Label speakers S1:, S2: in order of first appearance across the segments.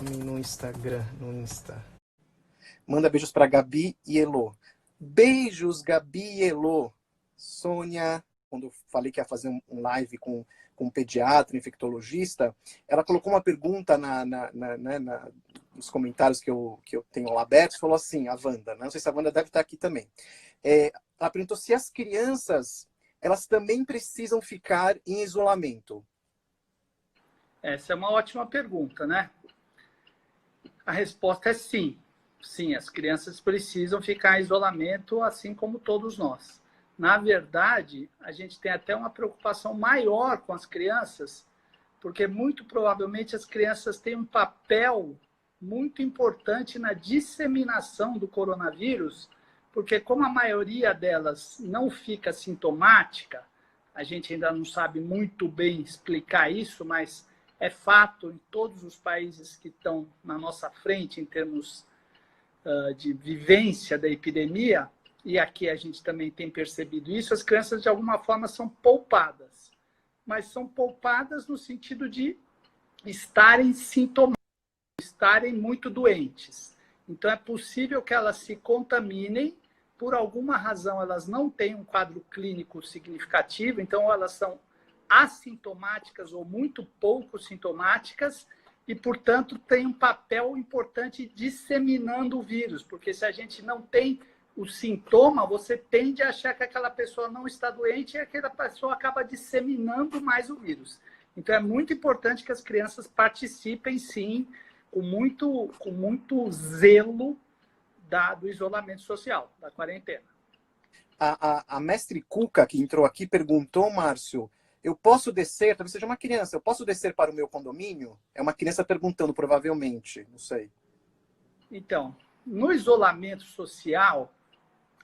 S1: nome no Instagram, no Insta. Manda beijos para Gabi e Elô. Beijos, Gabi e Elô. Sônia, quando eu falei que ia fazer um live com um pediatra, infectologista, ela colocou uma pergunta nos comentários que eu tenho lá abertos, falou assim, a Wanda, né? Não sei se a Wanda deve estar aqui também. Ela perguntou se as crianças, elas também precisam ficar em isolamento.
S2: Essa é uma ótima pergunta, né? A resposta é sim. Sim, as crianças precisam ficar em isolamento, assim como todos nós. Na verdade, a gente tem até uma preocupação maior com as crianças, porque muito provavelmente as crianças têm um papel muito importante na disseminação do coronavírus, porque como a maioria delas não fica sintomática, a gente ainda não sabe muito bem explicar isso, mas é fato em todos os países que estão na nossa frente em termos de vivência da epidemia, e aqui a gente também tem percebido isso, as crianças de alguma forma são poupadas, mas são poupadas no sentido de estarem sintomáticas, estarem muito doentes. Então é possível que elas se contaminem, por alguma razão elas não têm um quadro clínico significativo, então elas são assintomáticas ou muito pouco sintomáticas e, portanto, tem um papel importante disseminando o vírus, porque se a gente não tem o sintoma, você tende a achar que aquela pessoa não está doente e aquela pessoa acaba disseminando mais o vírus. Então, é muito importante que as crianças participem, sim, com muito zelo do isolamento social, da quarentena.
S1: A mestre Cuca, que entrou aqui, perguntou, Márcio, eu posso descer, talvez seja uma criança, eu posso descer para o meu condomínio? É uma criança perguntando, provavelmente, não sei.
S2: Então, no isolamento social,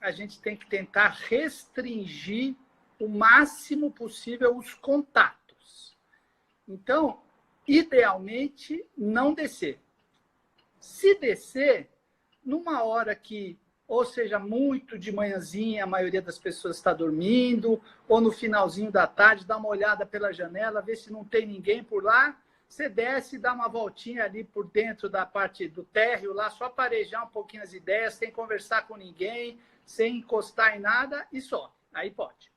S2: a gente tem que tentar restringir o máximo possível os contatos. Então, idealmente, não descer. Se descer, numa hora que, ou seja, muito de manhãzinha, a maioria das pessoas está dormindo, ou no finalzinho da tarde, dá uma olhada pela janela, vê se não tem ninguém por lá, você desce e dá uma voltinha ali por dentro da parte do térreo, lá, só parejar um pouquinho as ideias, sem conversar com ninguém, sem encostar em nada, e só. Aí pode.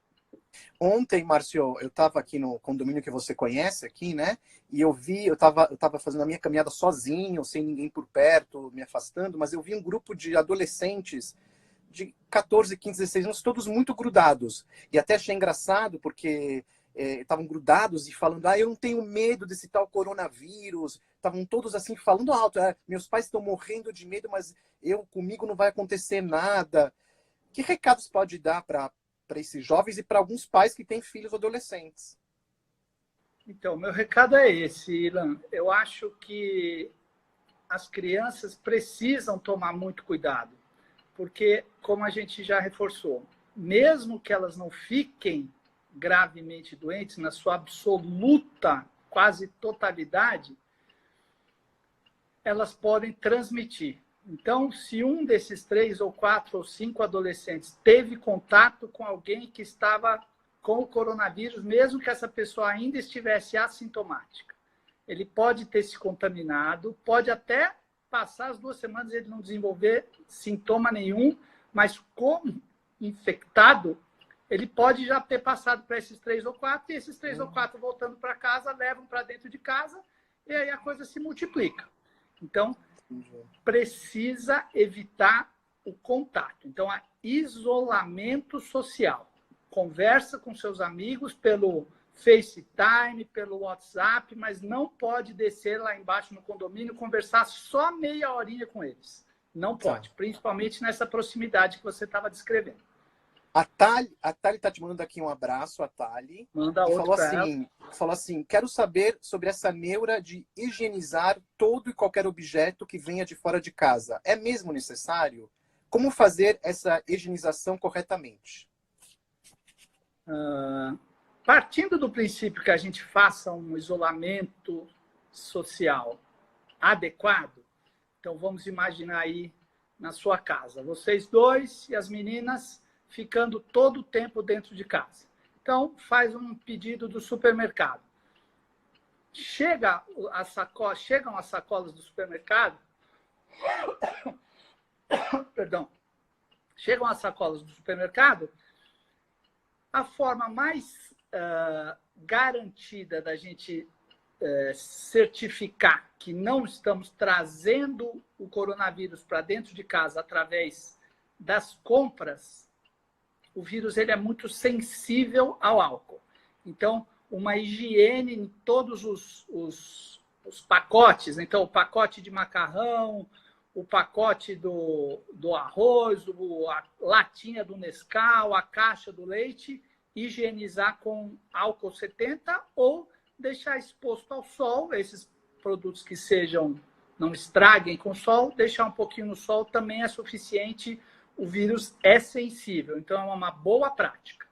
S1: Ontem, Márcio, eu estava aqui no condomínio que você conhece aqui, né? E eu estava fazendo a minha caminhada sozinho, sem ninguém por perto, me afastando, mas eu vi um grupo de adolescentes de 14, 15, 16 anos, todos muito grudados. E até achei engraçado, porque estavam grudados e falando, eu não tenho medo desse tal coronavírus. Estavam todos assim, falando alto, meus pais estão morrendo de medo, mas comigo não vai acontecer nada. Que recados pode dar para esses jovens e para alguns pais que têm filhos adolescentes?
S2: Então, meu recado é esse, Ilan. Eu acho que as crianças precisam tomar muito cuidado, porque, como a gente já reforçou, mesmo que elas não fiquem gravemente doentes, na sua absoluta, quase totalidade, elas podem transmitir. Então, se um desses 3 ou 4 ou 5 adolescentes teve contato com alguém que estava com o coronavírus, mesmo que essa pessoa ainda estivesse assintomática, ele pode ter se contaminado, pode até passar as 2 semanas e ele não desenvolver sintoma nenhum, mas como infectado, ele pode já ter passado para esses 3 ou 4, e esses 3 ou 4 voltando para casa, levam para dentro de casa, e aí a coisa se multiplica. Então, precisa evitar o contato. Então, há isolamento social. Conversa com seus amigos pelo FaceTime, pelo WhatsApp, mas não pode descer lá embaixo no condomínio, conversar só meia horinha com eles. Não pode, principalmente nessa proximidade que você estava descrevendo.
S1: A Thali está te mandando aqui um abraço, a Thali.
S2: Manda
S1: e
S2: outro
S1: falou assim, quero saber sobre essa neura de higienizar todo e qualquer objeto que venha de fora de casa. É mesmo necessário? Como fazer essa higienização corretamente?
S2: Partindo do princípio que a gente faça um isolamento social adequado, então vamos imaginar aí na sua casa, vocês dois e as meninas ficando todo o tempo dentro de casa. Então, faz um pedido do supermercado. chegam as sacolas do supermercado, perdão, chegam as sacolas do supermercado, a forma mais garantida da gente certificar que não estamos trazendo o coronavírus para dentro de casa através das compras, o vírus ele é muito sensível ao álcool. Então, uma higiene em todos os pacotes, então o pacote de macarrão, o pacote do arroz, a latinha do Nescau, a caixa do leite, higienizar com álcool 70 ou deixar exposto ao sol, esses produtos que não estraguem com sol, deixar um pouquinho no sol também é suficiente, o vírus é sensível, então é uma boa prática.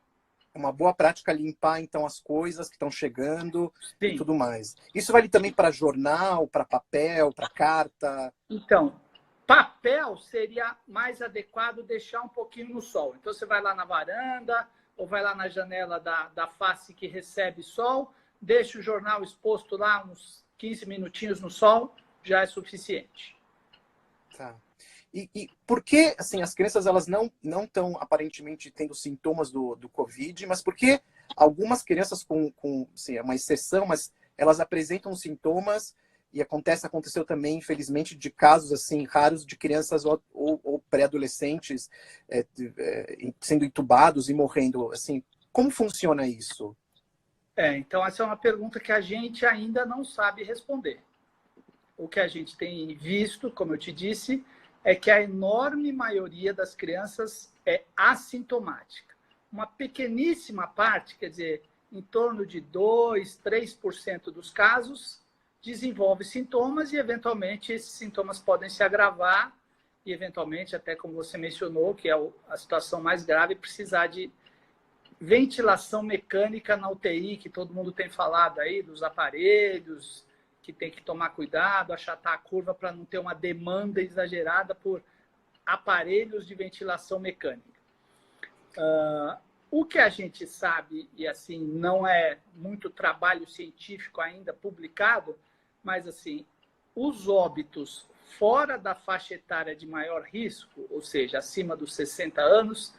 S1: É uma boa prática limpar, então, as coisas que estão chegando. Sim. E tudo mais. Isso vale também para jornal, para papel, para carta?
S2: Então, papel seria mais adequado deixar um pouquinho no sol. Então, você vai lá na varanda ou vai lá na janela da face que recebe sol, deixa o jornal exposto lá uns 15 minutinhos no sol, já é suficiente.
S1: Tá. E por que, assim, as crianças elas não estão aparentemente tendo sintomas do Covid, mas por que algumas crianças assim, é uma exceção, mas elas apresentam sintomas e aconteceu também, infelizmente, de casos assim raros de crianças ou pré-adolescentes sendo entubados e morrendo. Assim, como funciona isso?
S2: Então essa é uma pergunta que a gente ainda não sabe responder. O que a gente tem visto, como eu te disse, é que a enorme maioria das crianças é assintomática. Uma pequeníssima parte, quer dizer, em torno de 2%, 3% dos casos, desenvolve sintomas e, eventualmente, esses sintomas podem se agravar e, eventualmente, até como você mencionou, que é a situação mais grave, precisar de ventilação mecânica na UTI, que todo mundo tem falado aí, dos aparelhos, que tem que tomar cuidado, achatar a curva para não ter uma demanda exagerada por aparelhos de ventilação mecânica. O que a gente sabe, e assim, não é muito trabalho científico ainda publicado, mas assim, os óbitos fora da faixa etária de maior risco, ou seja, acima dos 60 anos,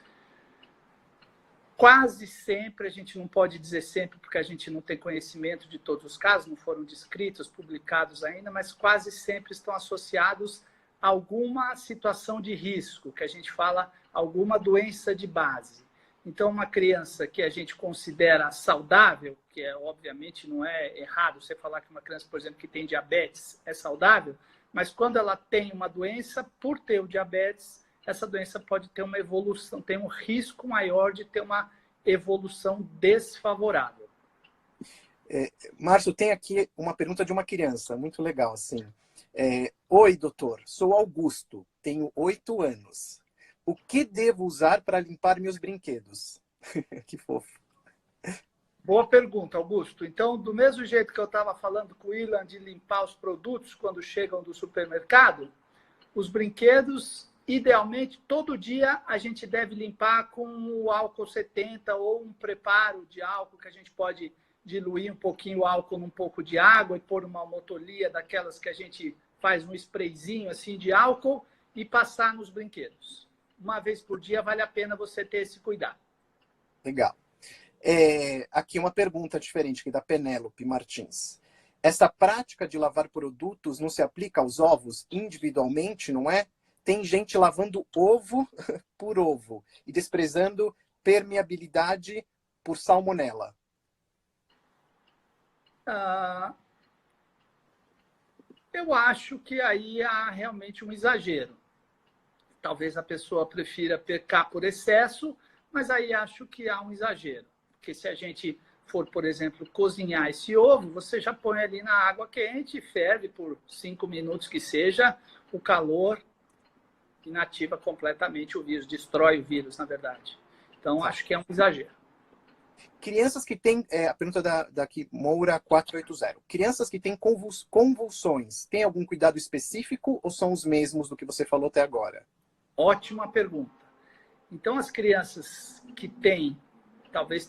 S2: quase sempre, a gente não pode dizer sempre, porque a gente não tem conhecimento de todos os casos, não foram descritos, publicados ainda, mas quase sempre estão associados a alguma situação de risco, que a gente fala alguma doença de base. Então, uma criança que a gente considera saudável, que obviamente não é errado você falar que uma criança, por exemplo, que tem diabetes é saudável, mas quando ela tem uma doença, por ter o diabetes, essa doença pode ter uma evolução, tem um risco maior de ter uma evolução desfavorável.
S1: Márcio, tem aqui uma pergunta de uma criança, muito legal, assim. Oi, doutor, sou Augusto, tenho 8 anos. O que devo usar para limpar meus brinquedos? Que fofo.
S2: Boa pergunta, Augusto. Então, do mesmo jeito que eu estava falando com o Ilan de limpar os produtos quando chegam do supermercado, os brinquedos, idealmente, todo dia a gente deve limpar com o álcool 70 ou um preparo de álcool que a gente pode diluir um pouquinho o álcool num pouco de água e pôr uma motolia daquelas que a gente faz um sprayzinho assim de álcool e passar nos brinquedos. Uma vez por dia vale a pena você ter esse cuidado.
S1: Legal. Aqui uma pergunta diferente, aqui da Penélope Martins. Essa prática de lavar produtos não se aplica aos ovos individualmente, não é? Tem gente lavando ovo por ovo e desprezando permeabilidade por salmonela.
S2: Eu acho que aí há realmente um exagero. Talvez a pessoa prefira pecar por excesso, mas aí acho que há um exagero. Porque se a gente for, por exemplo, cozinhar esse ovo, você já põe ali na água quente, ferve por 5 minutos que seja, o calor inativa completamente o vírus, destrói o vírus, na verdade. Então, acho que é um exagero.
S1: Crianças que têm, a pergunta daqui, Moura 480. Crianças que têm convulsões, tem algum cuidado específico ou são os mesmos do que você falou até agora?
S2: Ótima pergunta. Então, as crianças que têm, talvez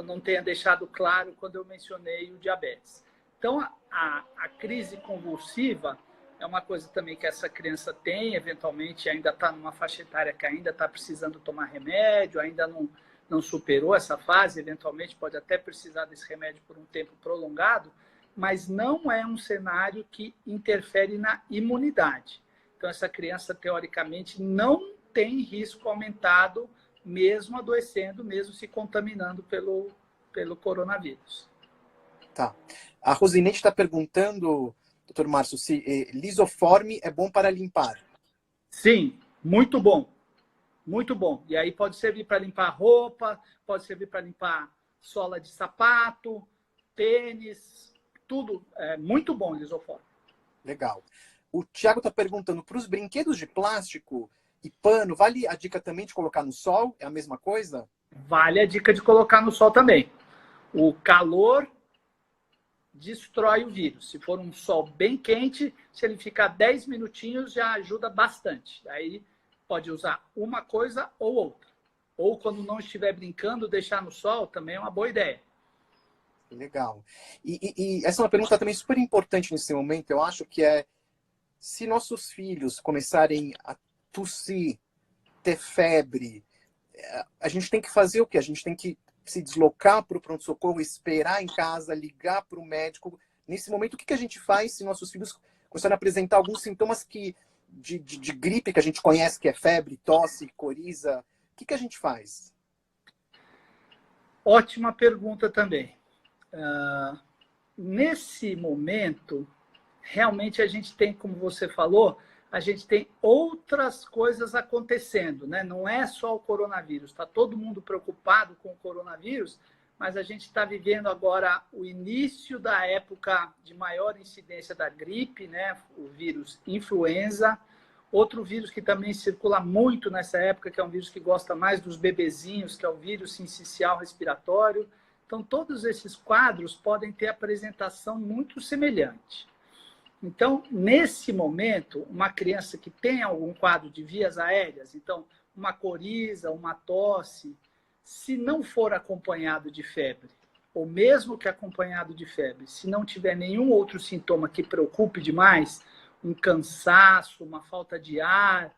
S2: não tenha deixado claro quando eu mencionei o diabetes. Então, a crise convulsiva é uma coisa também que essa criança tem, eventualmente ainda está numa faixa etária que ainda está precisando tomar remédio, ainda não superou essa fase, eventualmente pode até precisar desse remédio por um tempo prolongado, mas não é um cenário que interfere na imunidade. Então, essa criança, teoricamente, não tem risco aumentado, mesmo adoecendo, mesmo se contaminando pelo coronavírus.
S1: Tá. A Rosinete está perguntando, doutor Márcio, se lisoforme é bom para limpar.
S2: Sim, muito bom. Muito bom. E aí pode servir para limpar roupa, pode servir para limpar sola de sapato, tênis, tudo. É muito bom lisoforme.
S1: Legal. O Thiago está perguntando, para os brinquedos de plástico e pano, vale a dica também de colocar no sol? É a mesma coisa?
S2: Vale a dica de colocar no sol também. O calor destrói o vírus. Se for um sol bem quente, se ele ficar 10 minutinhos, já ajuda bastante. Aí pode usar uma coisa ou outra. Ou quando não estiver brincando, deixar no sol também é uma boa ideia.
S1: Legal. E essa é uma pergunta também super importante nesse momento, eu acho, que é se nossos filhos começarem a tossir, ter febre, a gente tem que fazer o quê? A gente tem que se deslocar para o pronto-socorro, esperar em casa, ligar para o médico. Nesse momento, o que a gente faz se nossos filhos começarem a apresentar alguns sintomas de gripe que a gente conhece, que é febre, tosse, coriza? O que a gente faz?
S2: Ótima pergunta também. Nesse momento, realmente a gente tem, como você falou, a gente tem outras coisas acontecendo, né? Não é só o coronavírus. Está todo mundo preocupado com o coronavírus, mas a gente está vivendo agora o início da época de maior incidência da gripe, né? O vírus influenza. Outro vírus que também circula muito nessa época, que é um vírus que gosta mais dos bebezinhos, que é o vírus sincicial respiratório. Então, todos esses quadros podem ter apresentação muito semelhante. Então, nesse momento, uma criança que tem algum quadro de vias aéreas, então, uma coriza, uma tosse, se não for acompanhado de febre, ou mesmo que acompanhado de febre, se não tiver nenhum outro sintoma que preocupe demais, um cansaço, uma falta de ar,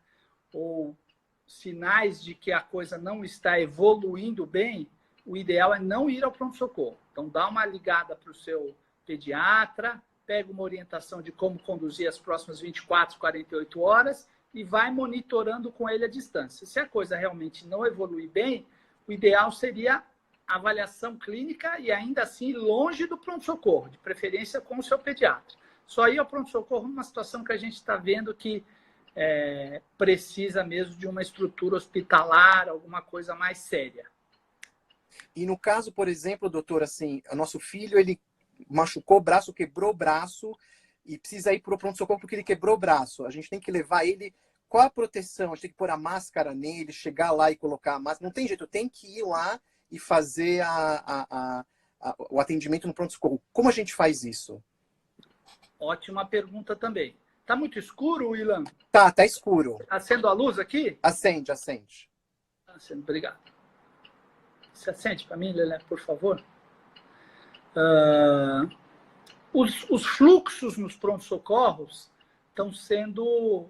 S2: ou sinais de que a coisa não está evoluindo bem, o ideal é não ir ao pronto-socorro. Então, dá uma ligada para o seu pediatra, pega uma orientação de como conduzir as próximas 24, 48 horas e vai monitorando com ele a distância. Se a coisa realmente não evoluir bem, o ideal seria avaliação clínica e ainda assim longe do pronto-socorro, de preferência com o seu pediatra. Só ir ao pronto-socorro numa situação que a gente está vendo que precisa mesmo de uma estrutura hospitalar, alguma coisa mais séria.
S1: E no caso, por exemplo, doutor, assim, o nosso filho, ele machucou o braço, quebrou o braço e precisa ir para o pronto-socorro porque ele quebrou o braço. A gente tem que levar ele... Qual a proteção? A gente tem que pôr a máscara nele, chegar lá e colocar a máscara. Não tem jeito, tem que ir lá e fazer o atendimento no pronto-socorro. Como a gente faz isso?
S2: Ótima pergunta também. Tá muito escuro, Willan?
S1: Tá escuro.
S2: Acendo a luz aqui?
S1: Acende.
S2: Acendo, obrigado. Se acende para mim, Lelé, por favor. Os fluxos nos pronto-socorros estão sendo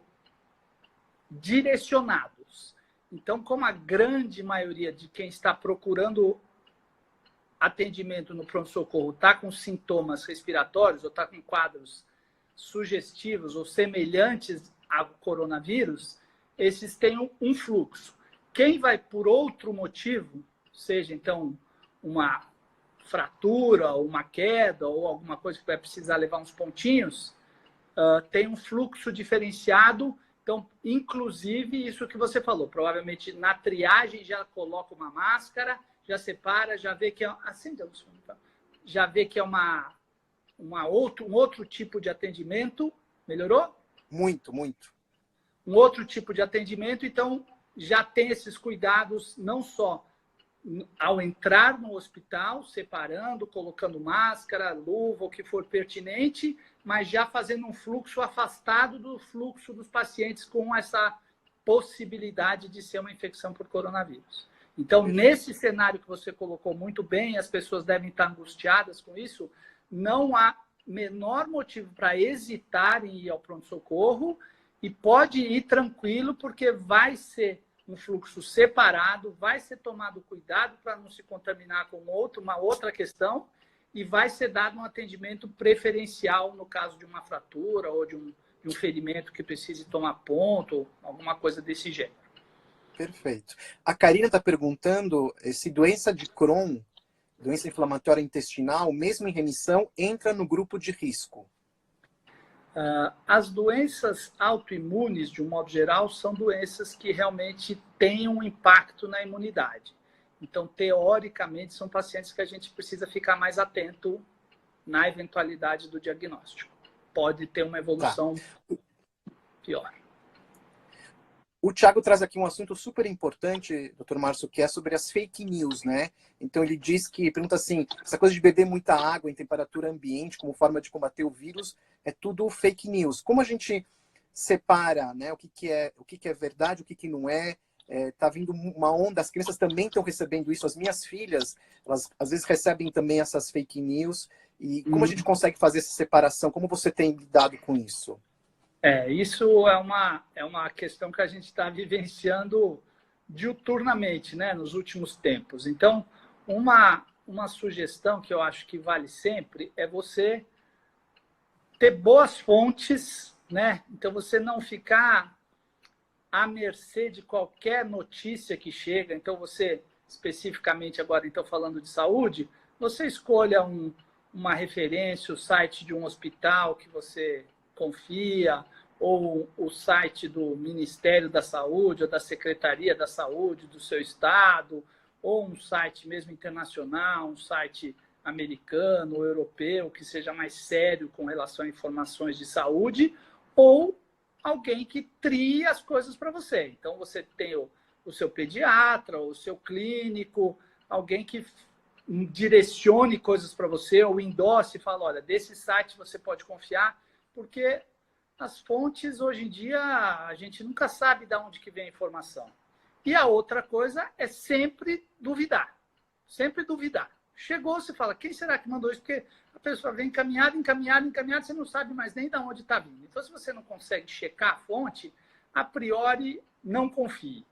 S2: direcionados. Então, como a grande maioria de quem está procurando atendimento no pronto-socorro está com sintomas respiratórios ou está com quadros sugestivos ou semelhantes ao coronavírus, esses têm um fluxo. Quem vai por outro motivo, seja então uma fratura, uma queda ou alguma coisa que vai precisar levar uns pontinhos, tem um fluxo diferenciado. Então, inclusive, isso que você falou, provavelmente na triagem já coloca uma máscara, já separa, já vê que é... Acende a luz, já vê que é um outro tipo de atendimento. Melhorou?
S1: Muito.
S2: Um outro tipo de atendimento, então já tem esses cuidados, não só ao entrar no hospital, separando, colocando máscara, luva, o que for pertinente, mas já fazendo um fluxo afastado do fluxo dos pacientes com essa possibilidade de ser uma infecção por coronavírus. Então, nesse cenário que você colocou muito bem, as pessoas devem estar angustiadas com isso, não há menor motivo para hesitar em ir ao pronto-socorro e pode ir tranquilo, porque vai ser um fluxo separado, vai ser tomado cuidado para não se contaminar com uma outra questão e vai ser dado um atendimento preferencial no caso de uma fratura ou de um ferimento que precise tomar ponto, alguma coisa desse gênero.
S1: Perfeito. A Karina está perguntando se doença de Crohn, doença inflamatória intestinal, mesmo em remissão, entra no grupo de risco.
S2: As doenças autoimunes, de um modo geral, são doenças que realmente têm um impacto na imunidade. Então, teoricamente, são pacientes que a gente precisa ficar mais atento na eventualidade do diagnóstico. Pode ter uma evolução pior.
S1: O Thiago traz aqui um assunto super importante, Dr. Márcio, que é sobre as fake news, né? Então ele diz que, pergunta assim, essa coisa de beber muita água em temperatura ambiente como forma de combater o vírus é tudo fake news. Como a gente separa, né, o que é verdade, o que não é? Tá vindo uma onda, as crianças também estão recebendo isso, as minhas filhas, elas às vezes recebem também essas fake news. E como a gente consegue fazer essa separação? Como você tem lidado com isso?
S2: Isso é uma questão que a gente está vivenciando diuturnamente, né, nos últimos tempos. Então, uma sugestão que eu acho que vale sempre é você ter boas fontes, né? Então, você não ficar à mercê de qualquer notícia que chega. Então, você, especificamente agora, então, falando de saúde, você escolha uma referência, o site de um hospital que você confia, ou o site do Ministério da Saúde, ou da Secretaria da Saúde do seu estado, ou um site mesmo internacional, um site americano ou europeu, que seja mais sério com relação a informações de saúde, ou alguém que trie as coisas para você. Então, você tem o seu pediatra, o seu clínico, alguém que direcione coisas para você, ou endosse e fala, olha, desse site você pode confiar, porque as fontes, hoje em dia, a gente nunca sabe de onde que vem a informação. E a outra coisa é sempre duvidar. Sempre duvidar. Chegou, você fala, quem será que mandou isso? Porque a pessoa vem encaminhada, você não sabe mais nem de onde está vindo. Então, se você não consegue checar a fonte, a priori, não confie.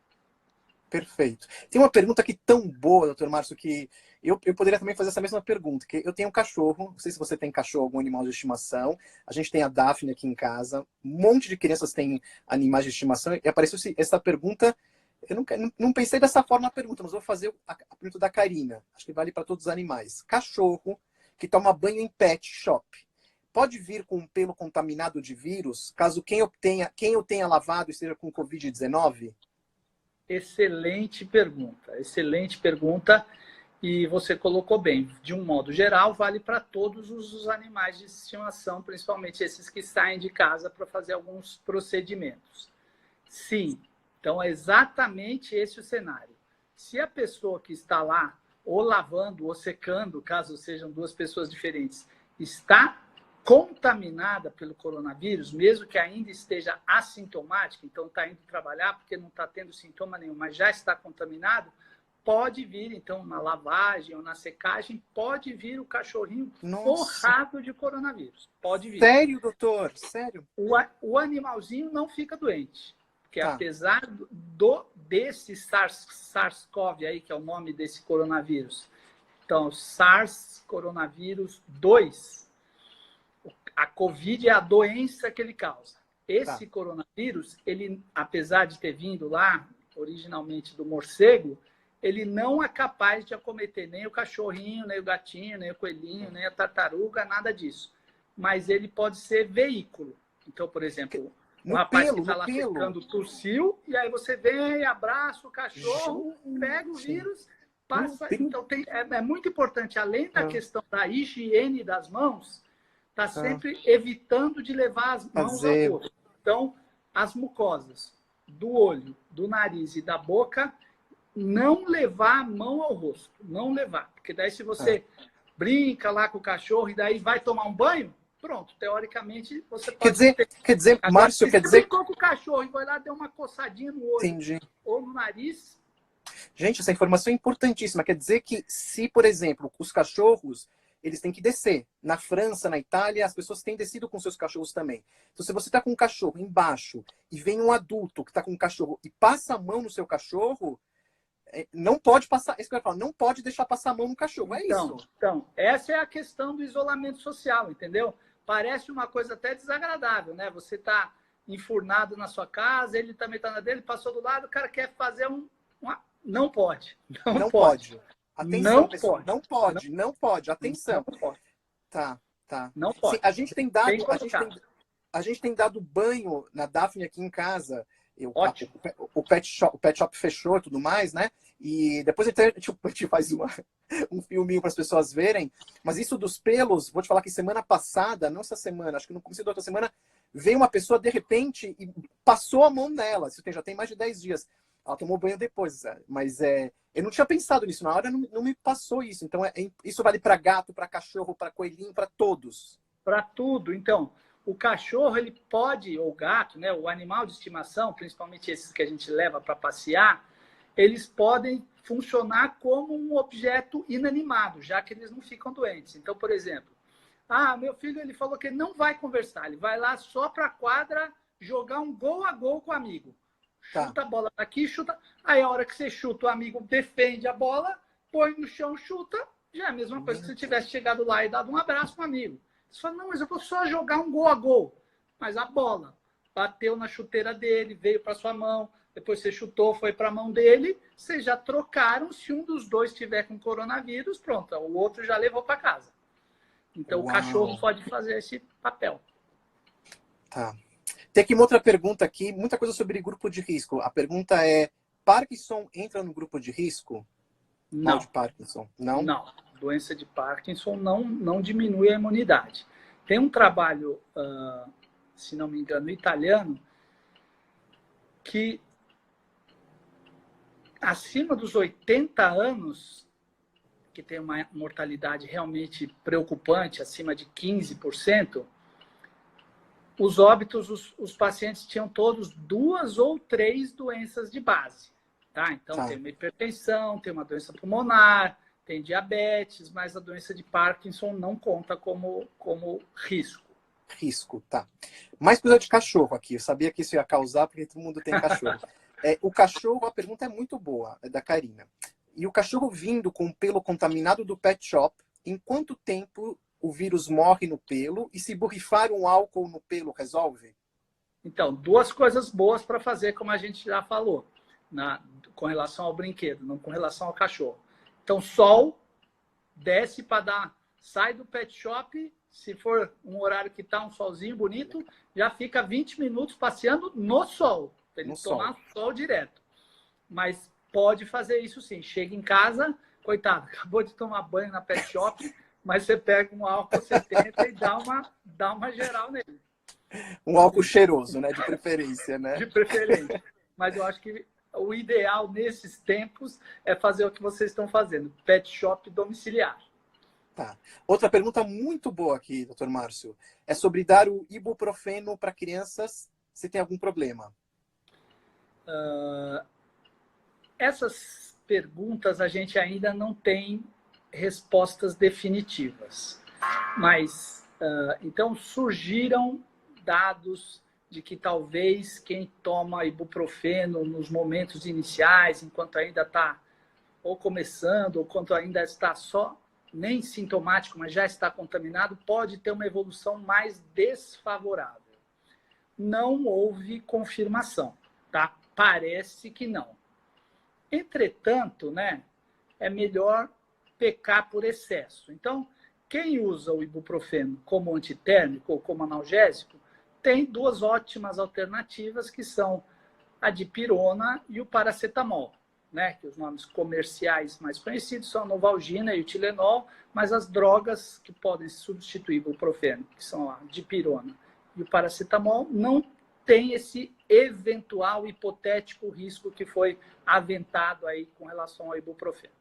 S1: Perfeito. Tem uma pergunta aqui tão boa, doutor Márcio, que eu poderia também fazer essa mesma pergunta. Que eu tenho um cachorro, não sei se você tem cachorro, algum animal de estimação. A gente tem a Daphne aqui em casa. Um monte de crianças têm animais de estimação. E apareceu essa pergunta. Eu não pensei dessa forma na pergunta, mas vou fazer a pergunta da Karina. Acho que vale para todos os animais. Cachorro que toma banho em pet shop pode vir com um pelo contaminado de vírus, caso quem o tenha lavado esteja com Covid-19?
S2: Excelente pergunta. E você colocou bem. De um modo geral, vale para todos os animais de estimação, principalmente esses que saem de casa para fazer alguns procedimentos. Sim, então é exatamente esse o cenário. Se a pessoa que está lá, ou lavando ou secando, caso sejam duas pessoas diferentes, está contaminada pelo coronavírus, mesmo que ainda esteja assintomática, então está indo trabalhar porque não está tendo sintoma nenhum, mas já está contaminado, pode vir, então, na lavagem ou na secagem, pode vir o cachorrinho forrado de coronavírus. Pode vir.
S1: Sério, doutor? Sério?
S2: O animalzinho não fica doente. Porque apesar desse SARS-CoV aí, que é o nome desse coronavírus, então, SARS coronavírus 2, a Covid é a doença que ele causa. Esse coronavírus, ele, apesar de ter vindo lá, originalmente do morcego, ele não é capaz de acometer nem o cachorrinho, nem o gatinho, nem o coelhinho, nem a tartaruga, nada disso. Mas ele pode ser veículo. Então, por exemplo, o rapaz que está lá secando tossiu, e aí você vem, abraça o cachorro, pega o vírus, passa. Então, é muito importante, além da questão da higiene das mãos, está sempre evitando de levar as mãos ao rosto. Então, as mucosas do olho, do nariz e da boca, não levar a mão ao rosto. Não levar. Porque daí, se você brinca lá com o cachorro e daí vai tomar um banho, pronto, teoricamente, você pode...
S1: Quer dizer,
S2: agora,
S1: Márcio, quer dizer...
S2: Se você brincou com o cachorro e foi lá, deu uma coçadinha no olho.
S1: Entendi.
S2: Ou no nariz...
S1: Gente, essa informação é importantíssima. Quer dizer que se, por exemplo, os cachorros, eles têm que descer. Na França, na Itália, as pessoas têm descido com seus cachorros também. Então, se você está com um cachorro embaixo e vem um adulto que está com um cachorro e passa a mão no seu cachorro, não pode passar, isso que eu ia falar, não pode deixar passar a mão no cachorro, é isso.
S2: Então, essa é a questão do isolamento social, entendeu? Parece uma coisa até desagradável, né? Você está enfurnado na sua casa, ele também está na dele, passou do lado, o cara quer fazer Não pode.
S1: Não pode. Atenção,
S2: não
S1: pessoal.
S2: pode.
S1: Não pode. Atenção.
S2: Não pode.
S1: Tá.
S2: Não pode.
S1: Sim, a gente tem dado,
S2: A
S1: gente tem dado banho na Daphne aqui em casa.
S2: Ótimo.
S1: O pet shop fechou e tudo mais, né? E depois a gente faz um filminho para as pessoas verem. Mas isso dos pelos, vou te falar que semana passada, não essa semana, acho que no começo da outra semana, veio uma pessoa de repente e passou a mão nela. Isso já tem mais de 10 dias. Ela tomou banho depois, mas eu não tinha pensado nisso. Na hora não me passou isso. Então, isso vale para gato, para cachorro, para coelhinho, para todos.
S2: Para tudo. Então, o cachorro, ele pode, ou o gato, né, o animal de estimação, principalmente esses que a gente leva para passear, eles podem funcionar como um objeto inanimado, já que eles não ficam doentes. Então, por exemplo, meu filho ele falou que ele não vai conversar, ele vai lá só para a quadra jogar um gol a gol com o amigo. Chuta a bola daqui, chuta. Aí a hora que você chuta, o amigo defende a bola, põe no chão, chuta. Já é a mesma coisa que se você tivesse chegado lá e dado um abraço no amigo. Você fala, não, mas eu vou só jogar um gol a gol. Mas a bola bateu na chuteira dele, veio para sua mão, depois você chutou, foi para a mão dele, vocês já trocaram. Se um dos dois tiver com coronavírus, pronto, o outro já levou para casa. Então, o cachorro pode fazer esse papel.
S1: Tá. Tem aqui uma outra pergunta aqui, muita coisa sobre grupo de risco. A pergunta é, Parkinson entra no grupo de risco?
S2: Não.
S1: De Parkinson? Não?
S2: Não. Doença de Parkinson não diminui a imunidade. Tem um trabalho, se não me engano, italiano, que acima dos 80 anos, que tem uma mortalidade realmente preocupante, acima de 15%, os óbitos, os pacientes tinham todos 2 ou 3 doenças de base. Tá? Então, tem uma hipertensão, tem uma doença pulmonar, tem diabetes, mas a doença de Parkinson não conta como risco.
S1: Risco, tá. Mais coisa de cachorro aqui. Eu sabia que isso ia causar, porque todo mundo tem cachorro. O cachorro, a pergunta é muito boa, é da Karina. E o cachorro vindo com o pelo contaminado do pet shop, em quanto tempo o vírus morre no pelo? E se borrifar um álcool no pelo, resolve?
S2: Então, 2 coisas boas para fazer, como a gente já falou, com relação ao brinquedo, não com relação ao cachorro. Então, sol, desce para sai do pet shop, se for um horário que está um solzinho bonito, já fica 20 minutos passeando no sol, para ele tomar sol direto. Mas pode fazer isso sim. Chega em casa, coitado, acabou de tomar banho na pet shop, mas você pega um álcool 70 e dá uma geral nele.
S1: Um álcool cheiroso, né? De preferência, né?
S2: De preferência. Mas eu acho que o ideal nesses tempos é fazer o que vocês estão fazendo, pet shop domiciliar.
S1: Tá. Outra pergunta muito boa aqui, doutor Márcio, é sobre dar o ibuprofeno para crianças se tem algum problema.
S2: Essas perguntas a gente ainda não tem respostas definitivas. Mas, então, surgiram dados de que talvez quem toma ibuprofeno nos momentos iniciais, enquanto ainda está ou começando, ou quando ainda está só, nem sintomático, mas já está contaminado, pode ter uma evolução mais desfavorável. Não houve confirmação, tá? Parece que não. Entretanto, né, é melhor pecar por excesso. Então, quem usa o ibuprofeno como antitérmico ou como analgésico, tem 2 ótimas alternativas, que são a dipirona e o paracetamol, né? Que os nomes comerciais mais conhecidos são a Novalgina e o Tilenol, mas as drogas que podem substituir o ibuprofeno, que são a dipirona e o paracetamol, não tem esse eventual hipotético risco que foi aventado aí com relação ao ibuprofeno.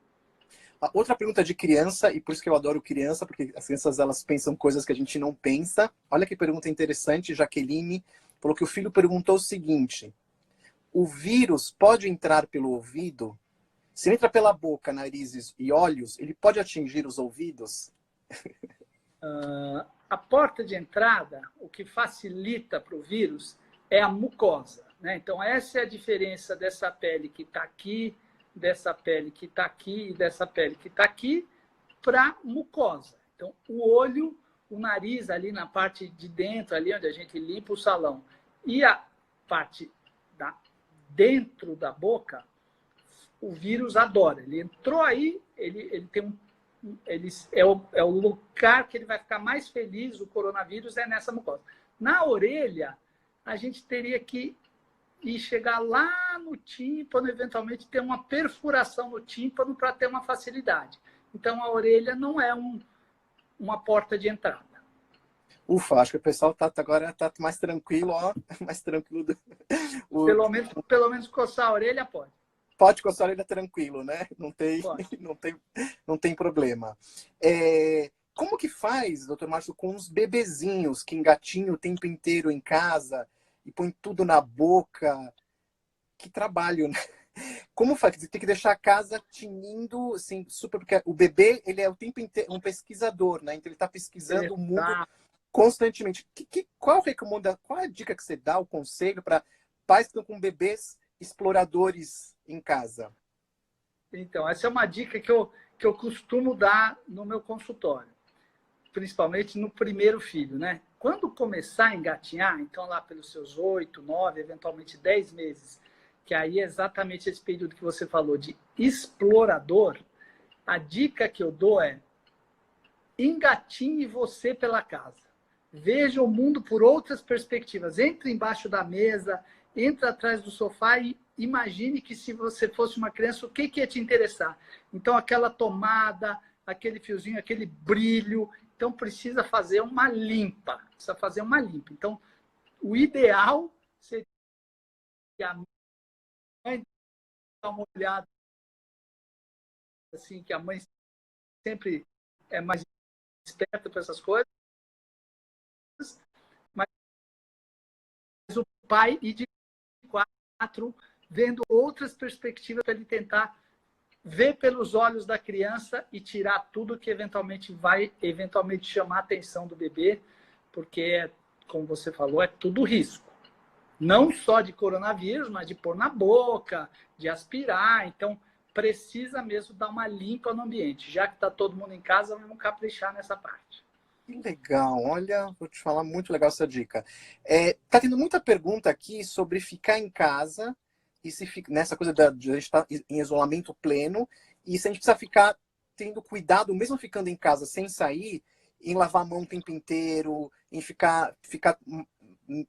S1: Outra pergunta de criança, e por isso que eu adoro criança, porque as crianças elas pensam coisas que a gente não pensa. Olha que pergunta interessante, Jaqueline falou que o filho perguntou o seguinte: o vírus pode entrar pelo ouvido? Se entra pela boca, narizes e olhos, ele pode atingir os ouvidos?
S2: A porta de entrada, o que facilita para o vírus é a mucosa, né? Então, essa é a diferença dessa pele que está aqui, dessa pele que está aqui e dessa pele que está aqui para mucosa. Então, o olho, o nariz ali na parte de dentro, ali onde a gente limpa o salão, e a parte dentro da boca, o vírus adora. Ele entrou aí, ele tem é o lugar que ele vai ficar mais feliz, o coronavírus é nessa mucosa. Na orelha, a gente teria que ir chegar lá no tímpano, eventualmente ter uma perfuração no tímpano para ter uma facilidade. Então, a orelha não é uma porta de entrada.
S1: Ufa, acho que o pessoal agora tá mais tranquilo, ó, mais tranquilo.
S2: Pelo menos coçar a orelha pode.
S1: Pode coçar a orelha tranquilo, né? Não tem problema. Como que faz, doutor Márcio, com os bebezinhos que engatinham o tempo inteiro em casa e põe tudo na boca? Que trabalho, né? Como faz? Tem que deixar a casa tinindo, assim, super... Porque o bebê, ele é o tempo inteiro um pesquisador, né? Então ele está pesquisando o mundo constantemente. Qual a dica que você dá, o conselho para pais que estão com bebês exploradores em casa?
S2: Então, essa é uma dica que eu costumo dar no meu consultório, principalmente no primeiro filho, né? Quando começar a engatinhar, então lá pelos seus 8, 9, eventualmente 10 meses, que aí é exatamente esse período que você falou de explorador, a dica que eu dou é engatinhe você pela casa. Veja o mundo por outras perspectivas. Entre embaixo da mesa, entre atrás do sofá e imagine que se você fosse uma criança, o que ia te interessar? Então, aquela tomada, aquele fiozinho, aquele brilho. Então, precisa fazer uma limpa. Então, o ideal seria a mãe dar uma olhada, assim, que a mãe sempre é mais esperta para essas coisas, mas o pai ir de 4, vendo outras perspectivas para ele tentar ver pelos olhos da criança e tirar tudo que eventualmente vai chamar a atenção do bebê, porque, como você falou, é tudo risco. Não só de coronavírus, mas de pôr na boca, de aspirar. Então, precisa mesmo dar uma limpa no ambiente. Já que está todo mundo em casa, vamos caprichar nessa parte.
S1: Que legal, olha, vou te falar, muito legal essa dica. Tá tendo muita pergunta aqui sobre ficar em casa e se fica nessa coisa de a gente estar em isolamento pleno e se a gente precisa ficar tendo cuidado, mesmo ficando em casa sem sair, em lavar a mão o tempo inteiro, em ficar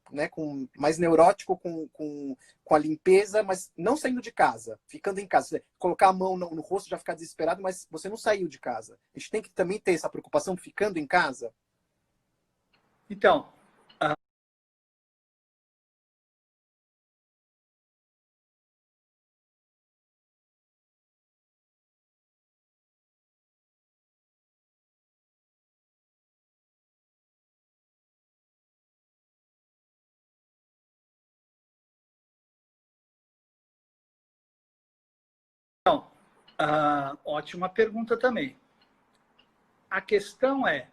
S1: né, mais neurótico com a limpeza, mas não saindo de casa, ficando em casa. Colocar a mão no rosto, já ficar desesperado, mas você não saiu de casa. A gente tem que também ter essa preocupação ficando em casa?
S2: Então, ótima pergunta também. A questão é,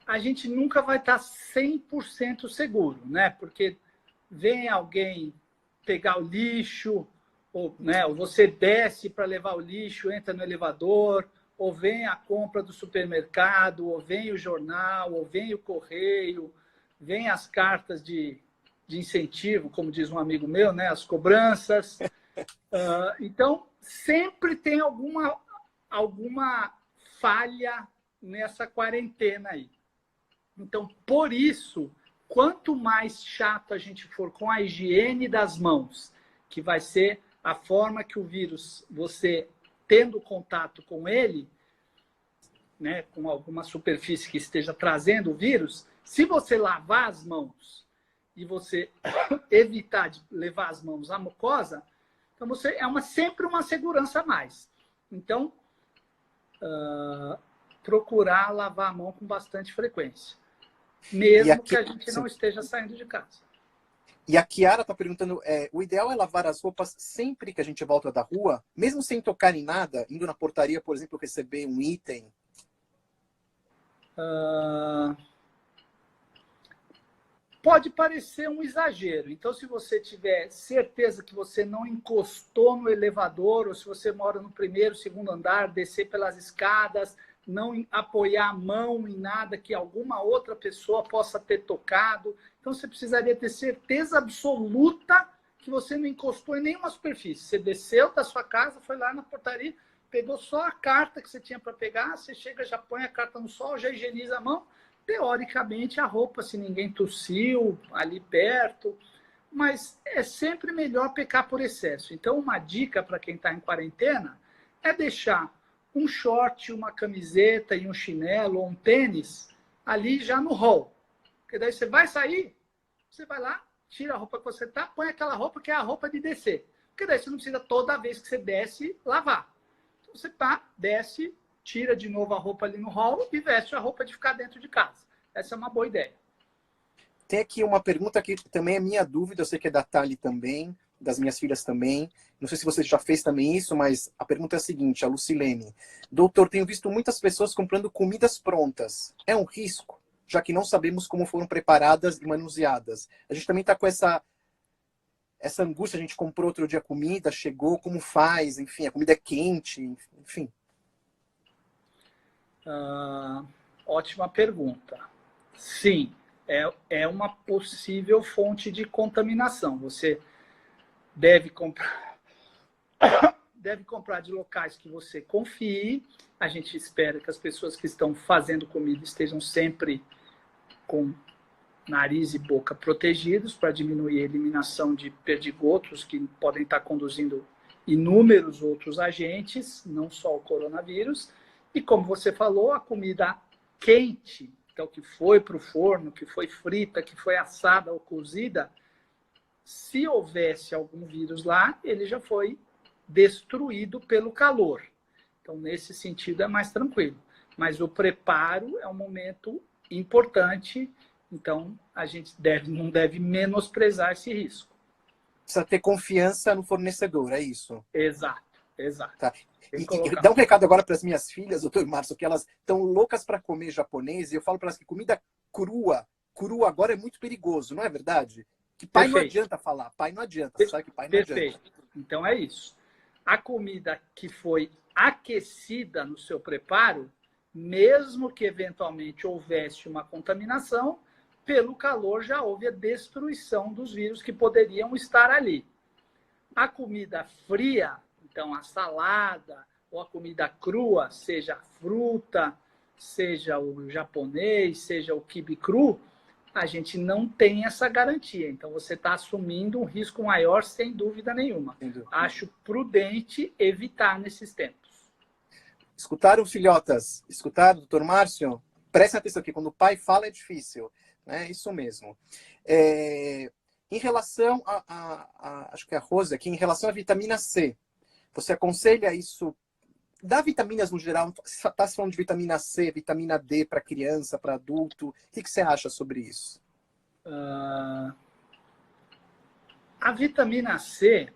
S2: a gente nunca vai estar 100% seguro, né? Porque vem alguém pegar o lixo, ou você desce para levar o lixo, entra no elevador, ou vem a compra do supermercado, ou vem o jornal, ou vem o correio, vem as cartas de incentivo, como diz um amigo meu, né? As cobranças. Então, sempre tem alguma falha nessa quarentena aí. Então, por isso, quanto mais chato a gente for com a higiene das mãos, que vai ser a forma que o vírus, você tendo contato com ele, né, com alguma superfície que esteja trazendo o vírus, se você lavar as mãos e você evitar de levar as mãos à mucosa, então você sempre uma segurança a mais. Então, procurar lavar a mão com bastante frequência, mesmo que a gente não esteja saindo de casa.
S1: E a Kiara está perguntando, o ideal é lavar as roupas sempre que a gente volta da rua, mesmo sem tocar em nada, indo na portaria, por exemplo, receber um item?
S2: Ah, pode parecer um exagero. Então, se você tiver certeza que você não encostou no elevador, ou se você mora no primeiro, segundo andar, descer pelas escadas, não apoiar a mão em nada que alguma outra pessoa possa ter tocado. Então, você precisaria ter certeza absoluta que você não encostou em nenhuma superfície. Você desceu da sua casa, foi lá na portaria, pegou só a carta que você tinha para pegar, você chega, já põe a carta no sol, já higieniza a mão. Teoricamente, a roupa, se ninguém tossiu ali perto, mas é sempre melhor pecar por excesso. Então, uma dica para quem está em quarentena é deixar um short, uma camiseta e um chinelo ou um tênis ali já no hall. Porque daí você vai sair, você vai lá, tira a roupa que você tá, põe aquela roupa que é a roupa de descer. Porque daí você não precisa toda vez que você desce lavar. Então você desce, tira de novo a roupa ali no hall e veste a roupa de ficar dentro de casa. Essa é uma boa ideia.
S1: Tem aqui uma pergunta que também é minha dúvida, eu sei que é da Thali também, das minhas filhas também. Não sei se você já fez também isso, mas a pergunta é a seguinte, a Lucilene. Doutor, tenho visto muitas pessoas comprando comidas prontas. É um risco, já que não sabemos como foram preparadas e manuseadas. A gente também está com essa angústia, a gente comprou outro dia comida, chegou, como faz, enfim, a comida é quente, enfim.
S2: Ótima pergunta. Sim, é uma possível fonte de contaminação. Você deve comprar de locais que você confie. A gente espera que as pessoas que estão fazendo comida estejam sempre com nariz e boca protegidos para diminuir a eliminação de perdigotos que podem estar conduzindo inúmeros outros agentes, não só o coronavírus. E como você falou, a comida quente, então que foi para o forno, que foi frita, que foi assada ou cozida, se houvesse algum vírus lá, ele já foi destruído pelo calor. Então, nesse sentido, é mais tranquilo. Mas o preparo é um momento importante, então a gente não deve menosprezar esse risco.
S1: Precisa ter confiança no fornecedor, é isso?
S2: Exato, exato.
S1: Tá. E dá um recado agora para as minhas filhas, doutor Márcio, que elas estão loucas para comer japonês, e eu falo para elas que comida crua agora é muito perigoso, não é verdade? Que pai não adianta falar, pai não adianta, você sabe que pai não adianta.
S2: Então é isso. A comida que foi aquecida no seu preparo, mesmo que eventualmente houvesse uma contaminação, pelo calor já houve a destruição dos vírus que poderiam estar ali. A comida fria, então a salada ou a comida crua, seja a fruta, seja o japonês, seja o quibe cru, a gente não tem essa garantia. Então, você está assumindo um risco maior, sem dúvida nenhuma. Acho prudente evitar nesses tempos.
S1: Escutaram, filhotas? Escutaram, doutor Márcio? Prestem atenção aqui, quando o pai fala é difícil. É isso mesmo. Em relação acho que é a Rosa aqui, em relação à vitamina C, você aconselha isso? Dá vitaminas no geral? Está falando de vitamina C, vitamina D para criança, para adulto? O que você acha sobre isso?
S2: A vitamina C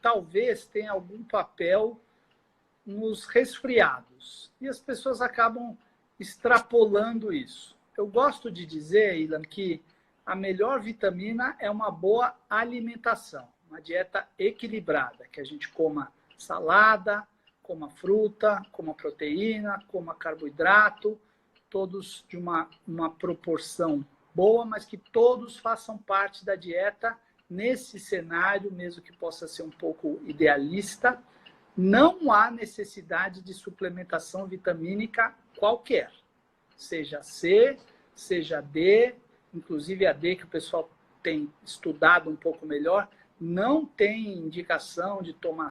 S2: talvez tenha algum papel nos resfriados. E as pessoas acabam extrapolando isso. Eu gosto de dizer, Ilan, que a melhor vitamina é uma boa alimentação, uma dieta equilibrada, que a gente coma salada, coma fruta, coma proteína, coma carboidrato, todos de uma proporção boa, mas que todos façam parte da dieta nesse cenário, mesmo que possa ser um pouco idealista. Não há necessidade de suplementação vitamínica qualquer, seja C, seja D, inclusive a D que o pessoal tem estudado um pouco melhor, não tem indicação de tomar